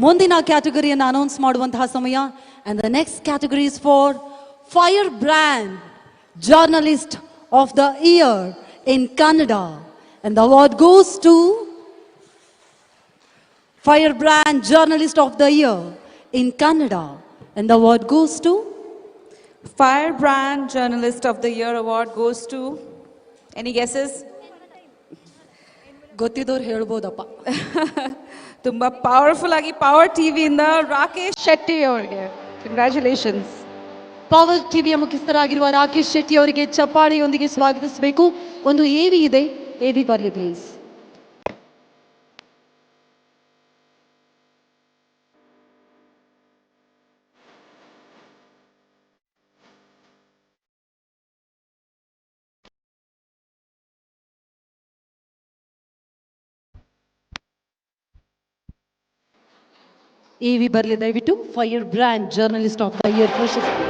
ಮುಂದಿನ ಕ್ಯಾಟಗರಿಯನ್ನು ಅನೌನ್ಸ್ ಮಾಡುವಂತಹ ಸಮಯ. And the next category is for Firebrand Journalist of the Year in Kannada. And the award goes to Firebrand Journalist of the Year in Kannada. And the award goes to Firebrand Journalist of the Year award goes to, any guesses? ಗೊತ್ತಿದ್ದವ್ರು ಹೇಳ್ಬೋದಪ್ಪ. ತುಂಬಾ powerful ಆಗಿ power ಟಿವಿಯಿಂದ Rakesh Shetty ಅವರಿಗೆ congratulations. Power ಟಿವಿಯ ಮುಖ್ಯಸ್ಥರಾಗಿರುವ ರಾಕೇಶ್ ಶೆಟ್ಟಿ ಅವರಿಗೆ ಚಪ್ಪಾಳೆಯೊಂದಿಗೆ ಸ್ವಾಗತಿಸಬೇಕು. ಒಂದು ಎವಿ ಇದೆ, ಎವಿ ಬರಲಿ please. ಎವಿ ಬರಲಿ ದಯವಿಟ್ಟು. Fire brand journalist of the year ಪ್ರಶಸ್ತಿ.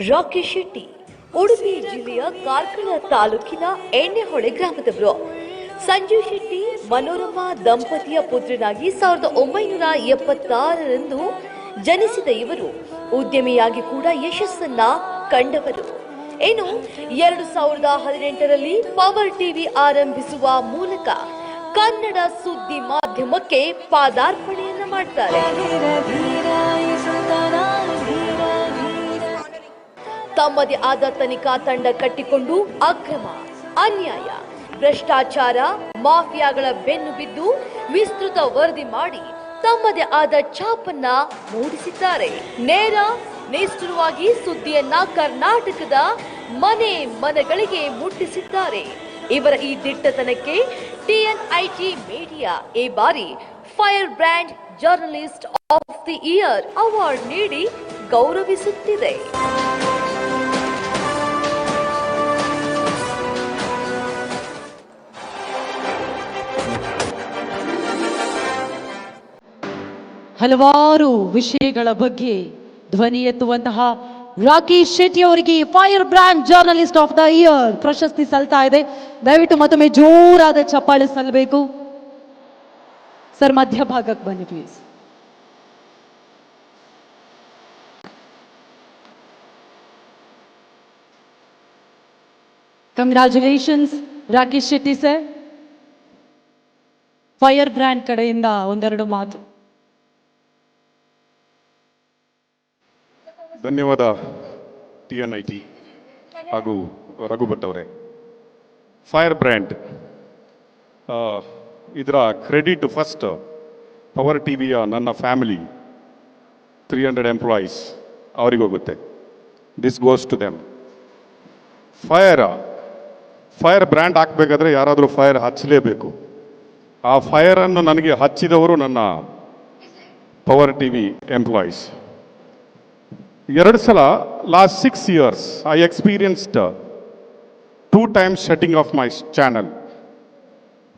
ರಾಕೇಶ್ ಶೆಟ್ಟಿ ಉಡುಪಿ ಜಿಲ್ಲೆಯ ಕಾರ್ಕಳ ತಾಲೂಕಿನ ಎಣ್ಣೆಹೊಳೆ ಗ್ರಾಮದವರು. ಸಂಜೀವ್ ಶೆಟ್ಟಿ ಮನೋರಮಾ ದಂಪತಿಯ ಪುತ್ರನಾಗಿ 1976ರಂದು ಜನಿಸಿದ ಇವರು ಉದ್ಯಮಿಯಾಗಿ ಕೂಡ ಯಶಸ್ಸನ್ನ ಕಂಡವರು. ಇನ್ನು 2018ರಲ್ಲಿ ಪವರ್ ಟಿವಿ ಆರಂಭಿಸುವ ಮೂಲಕ ಕನ್ನಡ ಸುದ್ದಿ ಮಾಧ್ಯಮಕ್ಕೆ ಪಾದಾರ್ಪಣೆಯನ್ನ ಮಾಡ್ತಾರೆ. ತಮ್ಮದೇ ಆದ ತನಿಖಾ ತಂಡ ಕಟ್ಟಿಕೊಂಡು ಅಕ್ರಮ, ಅನ್ಯಾಯ, ಭ್ರಷ್ಟಾಚಾರ, ಮಾಫಿಯಾಗಳ ಬೆನ್ನು ಬಿದ್ದು ವಿಸ್ತೃತ ವರದಿ ಮಾಡಿ ತಮ್ಮದೇ ಆದ ಛಾಪನ್ನ ಮೂಡಿಸಿದ್ದಾರೆ. ನೇರ ನಿಷ್ಠುರವಾಗಿ ಸುದ್ದಿಯನ್ನ ಕರ್ನಾಟಕದ ಮನೆ ಮನೆಗಳಿಗೆ ಮುಟ್ಟಿಸಿದ್ದಾರೆ. ಇವರ ಈ ದಿಟ್ಟತನಕ್ಕೆ TNIT ಮೀಡಿಯಾ ಈ ಬಾರಿ fire brand journalist of the year award ನೀಡಿ ಗೌರವಿಸುತ್ತಿದೆ. ಹಲವಾರು ವಿಷಯಗಳ ಬಗ್ಗೆ ಧ್ವನಿ ಎತ್ತುವಂತಹ ರಾಕೇಶ್ ಶೆಟ್ಟಿ ಅವರಿಗೆ fire brand journalist of the year ಪ್ರಶಸ್ತಿ ಸಲ್ತಾ ಇದೆ. ದಯವಿಟ್ಟು ಮತ್ತೊಮ್ಮೆ ಜೋರಾದ ಚಪ್ಪಾಳೆ ಸಲ್ಲಬೇಕು. ಸರ್ ಮಧ್ಯಭಾಗಕ್ಕೆ ಬನ್ನಿ please. Congratulations Rakesh Shetty sir. Fire brand ಕಡೆಯಿಂದ ಒಂದೆರಡು ಮಾತು. ಧನ್ಯವಾದ TNIT ಹಾಗೂ ರಘು ಭಟ್ ಅವರೇ. ಫೈರ್ ಬ್ರ್ಯಾಂಡ್ ಇದರ ಕ್ರೆಡಿಟ್ ಫಸ್ಟ್ ಪವರ್ ಟಿವಿಯ ನನ್ನ ಫ್ಯಾಮಿಲಿ 300 ಎಂಪ್ಲಾಯೀಸ್ ಅವರಿಗೆ ಹೋಗುತ್ತೆ. This goes to them. Fire brand ಹಾಕಬೇಕಾದ್ರೆ ಯಾರಾದರೂ ಫೈರ್ ಹಚ್ಚಲೇಬೇಕು. ಆ ಫೈರನ್ನು ನನಗೆ ಹಚ್ಚಿದವರು ನನ್ನ ಪವರ್ ಟಿವಿ ಎಂಪ್ಲಾಯೀಸ್. 2 ಸಲ last 6 years I experienced 2 times shutting off my channel.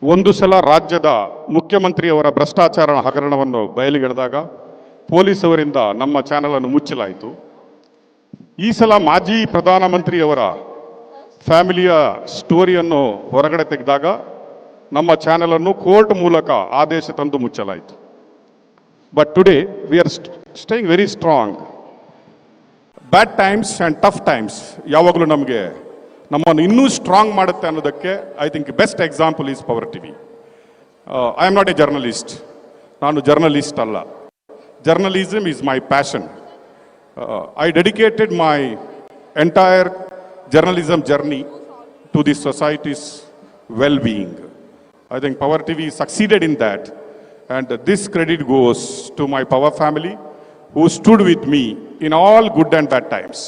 ಒಂದು ಸಲ ರಾಜ್ಯದ ಮುಖ್ಯಮಂತ್ರಿಯವರ ಭ್ರಷ್ಟಾಚಾರ ಹಗರಣವನ್ನು ಬಯಲಿಗೆಳೆದಾಗ ಪೊಲೀಸವರಿಂದ ನಮ್ಮ ಚಾನಲನ್ನು ಮುಚ್ಚಲಾಯಿತು. ಈ ಸಲ ಮಾಜಿ ಪ್ರಧಾನಮಂತ್ರಿಯವರ ಫ್ಯಾಮಿಲಿಯ ಸ್ಟೋರಿಯನ್ನು ಹೊರಗಡೆ ತೆಗೆದಾಗ ನಮ್ಮ ಚಾನಲನ್ನು ಕೋರ್ಟ್ ಮೂಲಕ ಆದೇಶ ತಂದು ಮುಚ್ಚಲಾಯಿತು. But today we are staying very strong. Bad times and tough times ಯಾವಾಗಲೂ ನಮ್ಮನ್ನು ಇನ್ನೂ ಸ್ಟ್ರಾಂಗ್ ಮಾಡುತ್ತೆ ಅನ್ನೋದಕ್ಕೆ I think best example is power TV. I am not a journalist. ನಾನು ಜರ್ನಲಿಸ್ಟ್ ಅಲ್ಲ. Journalism is my passion. I dedicated my entire journalism journey to the society's well-being. I think Power TV succeeded in that, and this credit goes to my Power family who stood with me in all good and bad times.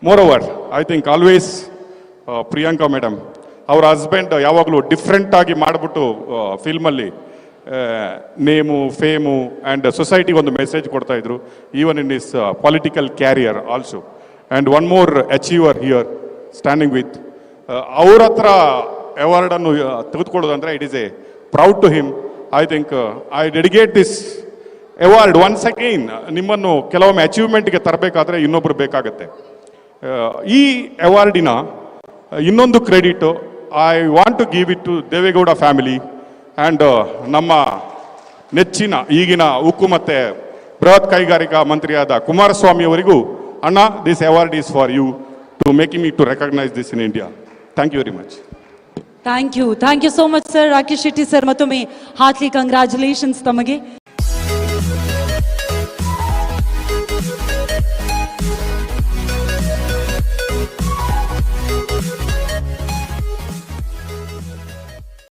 Moreover, I think always Priyanka madam, our husband yavaglu different agi madibuttu film alli name fame and society ಒಂದು message ಕೊಡ್ತಾ ಇದ್ರು, even in his political career also. And one more achiever here standing with ಅವ್ರ ಹತ್ರ ಅವಾರ್ಡನ್ನು ತೆಗೆದುಕೊಳ್ಳೋದಂದರೆ it is a proud to him. I think I dedicate this award once again. ನಿಮ್ಮನ್ನು ಕೆಲವೊಮ್ಮೆ ಅಚೀವ್ಮೆಂಟ್ಗೆ ತರಬೇಕಾದ್ರೆ ಇನ್ನೊಬ್ಬರು ಬೇಕಾಗತ್ತೆ. ಈ ಅವಾರ್ಡಿನ ಇನ್ನೊಂದು credit I want to give it to Deve Gowda family and ನಮ್ಮ ನೆಚ್ಚಿನ ಈಗಿನ ಉಕ್ಕು ಮತ್ತು ಬೃಹತ್ ಕೈಗಾರಿಕಾ ಮಂತ್ರಿಯಾದ ಕುಮಾರಸ್ವಾಮಿ ಅವರಿಗೂ ಅಣ್ಣ this award is for you to making me to recognise this in India. Thank you very much. Thank you so much sir. Rakesh Shetty sir, ಮತ್ತೊಮ್ಮೆ ಹಾರ್ಟ್ಲಿ ಕಂಗ್ರ್ಯಾಚುಲೇಷನ್ಸ್ ತಮಗೆ.